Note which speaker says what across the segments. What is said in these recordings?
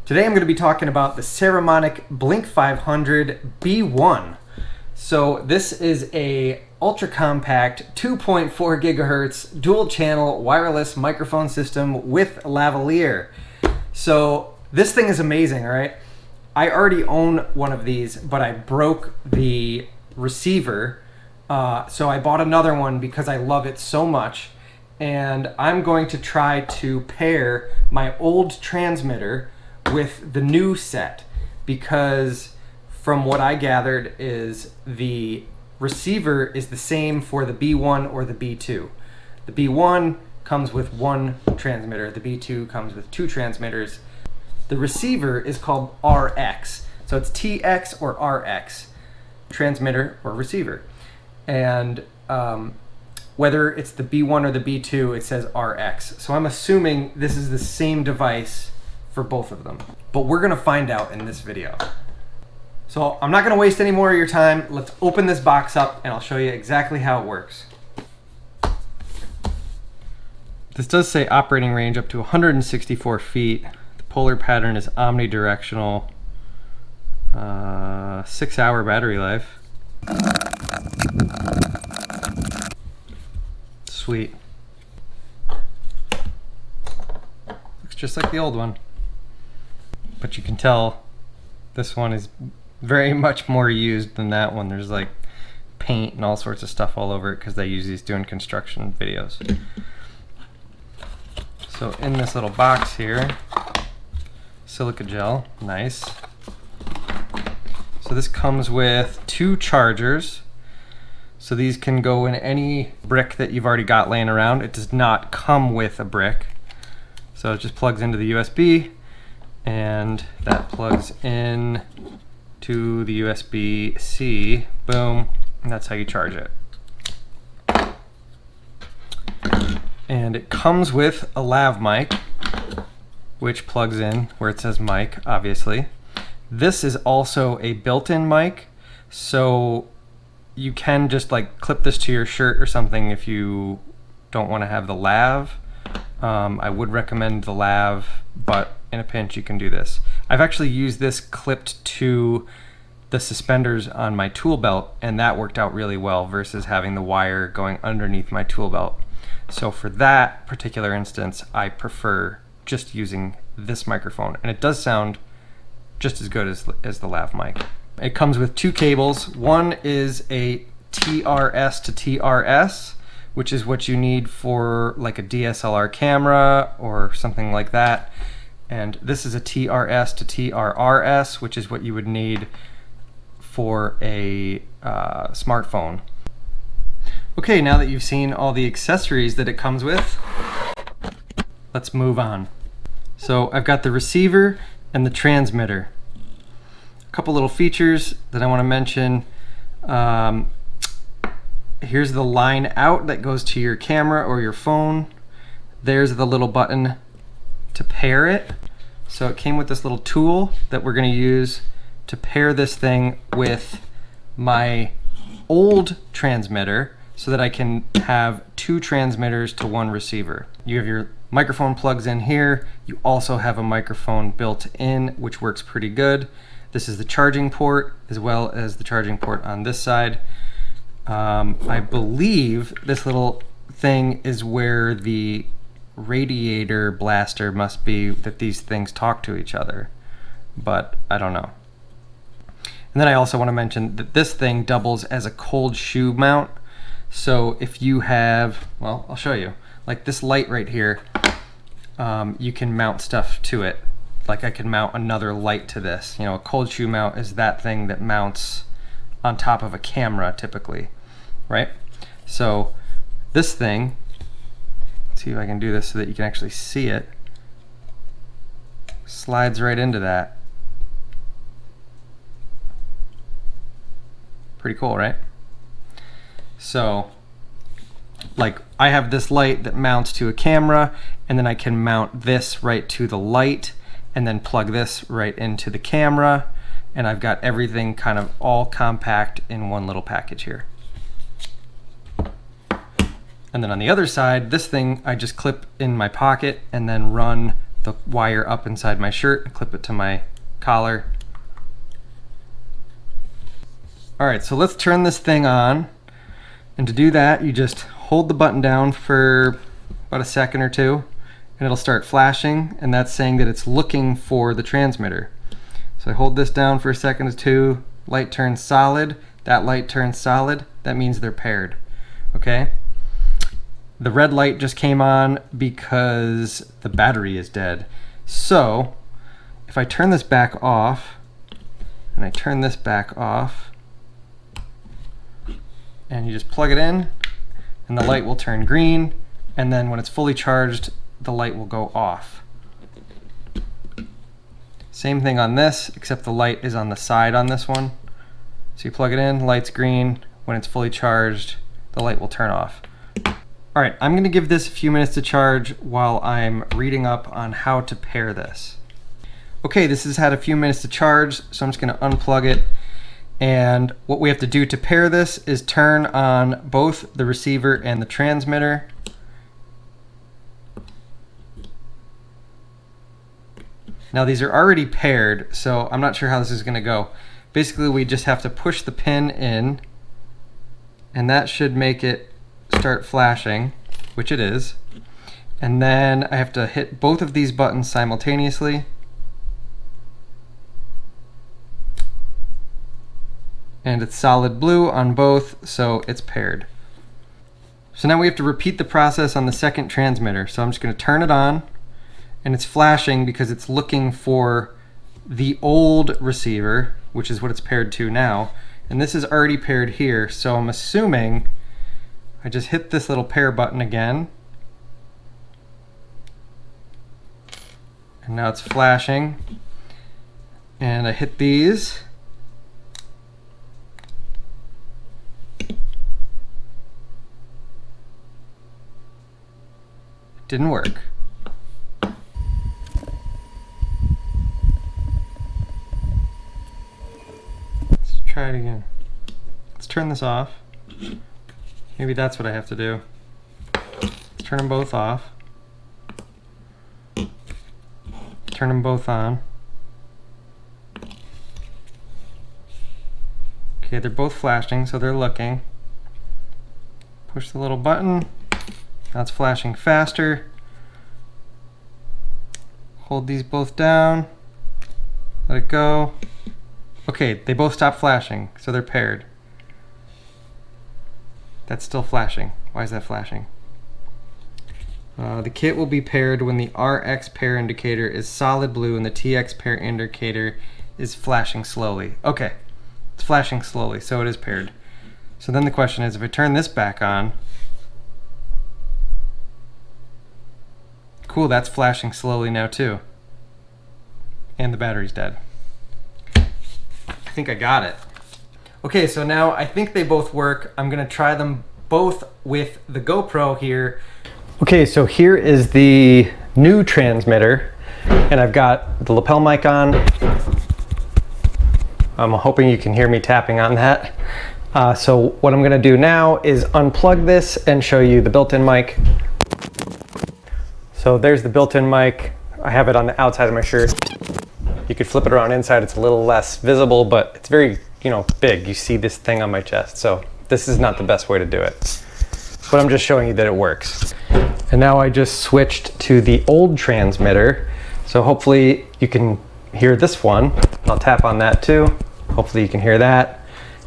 Speaker 1: Today I'm going to be talking about the Saramonic Blink 500 B1. So this is a ultra compact 2.4 gigahertz dual channel wireless microphone system with lavalier. So this thing is amazing, right? I already own one of these, but I broke the receiver. So I bought another one because I love it so much. And I'm going to try to pair my old transmitter with the new set, because from what I gathered is the receiver is the same for the B1 or the B2. The B1 comes with one transmitter, the B2 comes with two transmitters. The receiver is called RX, so it's TX or RX, transmitter or receiver. And whether it's the B1 or the B2, it says RX. So I'm assuming this is the same device for both of them. But we're gonna find out in this video. So I'm not gonna waste any more of your time. Let's open this box up and I'll show you exactly how it works. This does say operating range up to 164 feet. The polar pattern is omnidirectional. 6-hour battery life. Sweet. Looks just like the old one. But you can tell this one is very much more used than that one. There's like paint and all sorts of stuff all over it because they use these doing construction videos. So in this little box here, silica gel, nice. So this comes with 2 chargers. So these can go in any brick that you've already got laying around. It does not come with a brick. So it just plugs into the USB, and that plugs in to the USB-C, boom, and that's how you charge it. And it comes with a lav mic, which plugs in where it says mic, obviously. This is also a built-in mic, so you can just like clip this to your shirt or something if you don't want to have the lav. I would recommend the lav, but in a pinch you can do this. I've actually used this clipped to the suspenders on my tool belt, and that worked out really well versus having the wire going underneath my tool belt. So for that particular instance, I prefer just using this microphone, and it does sound just as good as the lav mic. It comes with 2 cables. One is a TRS to TRS, which is what you need for like a DSLR camera or something like that. And this is a TRS to TRRS, which is what you would need for a smartphone. Okay, now that you've seen all the accessories that it comes with, let's move on. So I've got the receiver and the transmitter. A couple little features that I want to mention. Here's the line out that goes to your camera or your phone. There's the little button to pair it. So it came with this little tool that we're going to use to pair this thing with my old transmitter so that I can have 2 transmitters to 1 receiver. You have your microphone plugs in here. You also have a microphone built in, which works pretty good. This is the charging port as well as the charging port on this side. I believe this little thing is where the radiator blaster must be, that these things talk to each other, but I don't know. And then I also want to mention that this thing doubles as a cold shoe mount. So if you have, well, I'll show you, like this light right here, you can mount stuff to it. Like I can mount another light to this. You know, a cold shoe mount is that thing that mounts on top of a camera typically, right? So this thing, let's see if I can do this so that you can actually see it, slides right into that. Pretty cool, right? So like I have this light that mounts to a camera, and then I can mount this right to the light and then plug this right into the camera, and I've got everything kind of all compact in one little package here. And then on the other side, this thing I just clip in my pocket and then run the wire up inside my shirt and clip it to my collar. All right, so let's turn this thing on. And to do that, you just hold the button down for about a second or two, and it'll start flashing, and that's saying that it's looking for the transmitter. So I hold this down for a second or two, light turns solid, that light turns solid, that means they're paired, okay? The red light just came on because the battery is dead. So if I turn this back off, and I turn this back off, and you just plug it in, and the light will turn green, and then when it's fully charged, the light will go off. Same thing on this, except the light is on the side on this one. So you plug it in, light's green. When it's fully charged, the light will turn off. All right, I'm gonna give this a few minutes to charge while I'm reading up on how to pair this. Okay, this has had a few minutes to charge, so I'm just gonna unplug it. And what we have to do to pair this is turn on both the receiver and the transmitter. Now these are already paired, so I'm not sure how this is gonna go. Basically, we just have to push the pin in, and that should make it start flashing, which it is. And then I have to hit both of these buttons simultaneously. And it's solid blue on both, so it's paired. So now we have to repeat the process on the second transmitter. So I'm just gonna turn it on, and it's flashing because it's looking for the old receiver, which is what it's paired to now. And this is already paired here, so I'm assuming I just hit this little pair button again. And now it's flashing. And I hit these. Didn't work. Let's try it again. Let's turn this off. Maybe that's what I have to do. Let's turn them both off. Turn them both on. Okay, they're both flashing, so they're looking. Push the little button. Now it's flashing faster. Hold these both down. Let it go. Okay, they both stopped flashing, so they're paired. That's still flashing. Why is that flashing? The kit will be paired when the RX pair indicator is solid blue and the TX pair indicator is flashing slowly. Okay, it's flashing slowly, so it is paired. So then the question is, if I turn this back on, cool, that's flashing slowly now too. And the battery's dead. I think I got it. Okay, so now I think they both work. I'm gonna try them both with the GoPro here. Okay, so here is the new transmitter, and I've got the lapel mic on. I'm hoping you can hear me tapping on that. So what I'm gonna do now is unplug this and show you the built-in mic. So there's the built-in mic. I have it on the outside of my shirt. You could flip it around inside, it's a little less visible, but it's very, big. You see this thing on my chest, so this is not the best way to do it. But I'm just showing you that it works. And now I just switched to the old transmitter, so hopefully you can hear this one. I'll tap on that too. Hopefully you can hear that.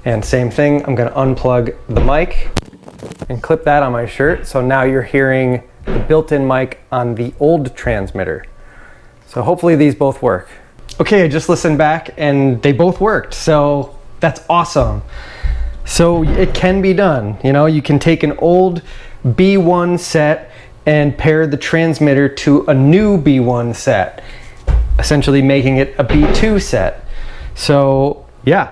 Speaker 1: And same thing, I'm gonna unplug the mic and clip that on my shirt. So now you're hearing the built-in mic on the old transmitter. So hopefully these both work. Okay, I just listened back and they both worked, so that's awesome. So it can be done. You can take an old B1 set and pair the transmitter to a new B1 set, essentially making it a B2 set. So yeah,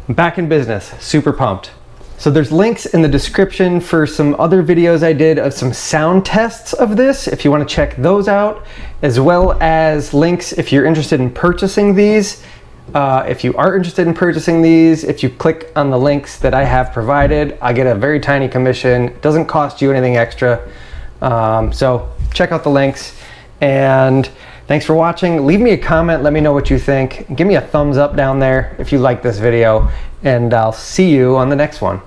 Speaker 1: I'm back in business, super pumped. So there's links in the description for some other videos I did of some sound tests of this, if you want to check those out, as well as links if you're interested in purchasing these. If you are interested in purchasing these, if you click on the links that I have provided, I get a very tiny commission. It doesn't cost you anything extra. So check out the links And thanks for watching. Leave me a comment, let me know what you think. Give me a thumbs up down there if you like this video, and I'll see you on the next one.